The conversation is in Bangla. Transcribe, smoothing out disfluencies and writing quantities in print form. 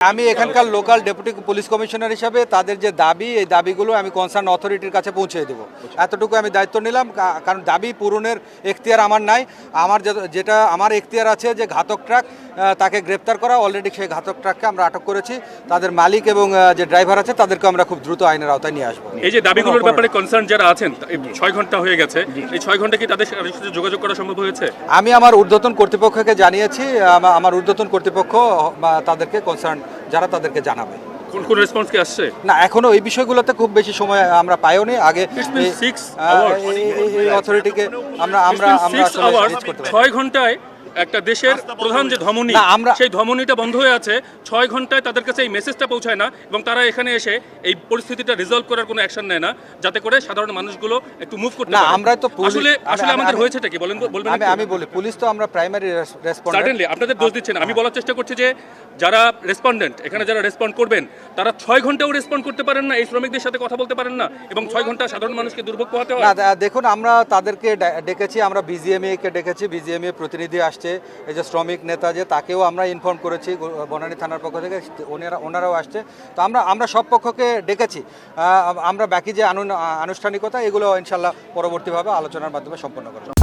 আমি এখানকার লোকাল ডেপুটি পুলিশ কমিশনার হিসাবে তাদের যে দাবি এই দাবিগুলো আমি কনসার্ন অথরিটির কাছে পৌঁছে দেবো, এতটুকু আমি দায়িত্ব নিলাম। কারণ দাবি পূরণের এখতিয়ার আমার নাই। আমার যেটা আমার এখতিয়ার আছে যে ঘাতক ট্রাক তাকে গ্রেপ্তার করা। অলরেডি সেই ঘাতক ট্রাককে আমরা আটক করেছি। তাদের মালিক এবং যে ড্রাইভার আছে তাদেরকে আমরা খুব দ্রুত আইনের আওতায় নিয়ে আসবো। এই যে দাবিগুলোর ব্যাপারে কনসার্ন যারা আছেন, 6 ঘন্টা হয়ে গেছে, এই 6 ঘন্টা কি তাদের সাথে যোগাযোগ করা সম্ভব হয়েছে? আমি আমার ঊর্ধ্বতন কর্তৃপক্ষকে জানিয়েছি। আমার ঊর্ধ্বতন কর্তৃপক্ষ তাদেরকে কনসার্ন যারা তাদেরকে জানাবে। কোন রেসপন্স কি আসছে না, এখনো এই বিষয়গুলোতে খুব বেশি সময় আমরা পাইওনি। আগে এই অথরিটিকে আমরা 6 ঘন্টায় একটা দেশের প্রধান যে ধমনী, সেই ধমনীটা বন্ধ হয়ে আছে। 6 ঘন্টায় তাদের কাছে এই মেসেজটা পৌঁছায় না এবং তারা এখানে এসে এই পরিস্থিতিটা রিজলভ করার কোনো অ্যাকশন নেয় না, যাতে করে সাধারণ মানুষগুলো একটু মুভ করতে পারে। আমরা তো আসলে আমাদের হয়েছেটা কি বলবেন? আমি বলি, পুলিশ তো আমরা প্রাইমারি রেসপন্ডেন্ট। সার্টেনলি আপনাদের দোষ দিচ্ছেন। আমি বলার চেষ্টা করছি যে যারা রেসপন্ডেন্ট, এখানে যারা রেসপন্ড করবেন, তারা 6 ঘন্টাও রেসপন্ড করতে পারেন না, এই শ্রমিকদের সাথে কথা বলতে পারেন না এবং 6 ঘন্টা সাধারণ মানুষকে দুর্ভোগ পোহাতে হয়। দেখুন, আমরা তাদেরকে ডেকেছি, আমরা বিজিএমএ কে ডেকেছি, বিজিএমএ প্রতিনিধি আসছে। এই যে শ্রমিক নেতা যে, তাকেও আমরা ইনফর্ম করেছি বনানী থানার পক্ষ থেকে, ওনারাও আসছে। তো আমরা সব পক্ষকে ডেকেছি। আমরা বাকি যে আনুষ্ঠানিকতা, এগুলো ইনশাল্লাহ পরবর্তীভাবে আলোচনার মাধ্যমে সম্পন্ন করব।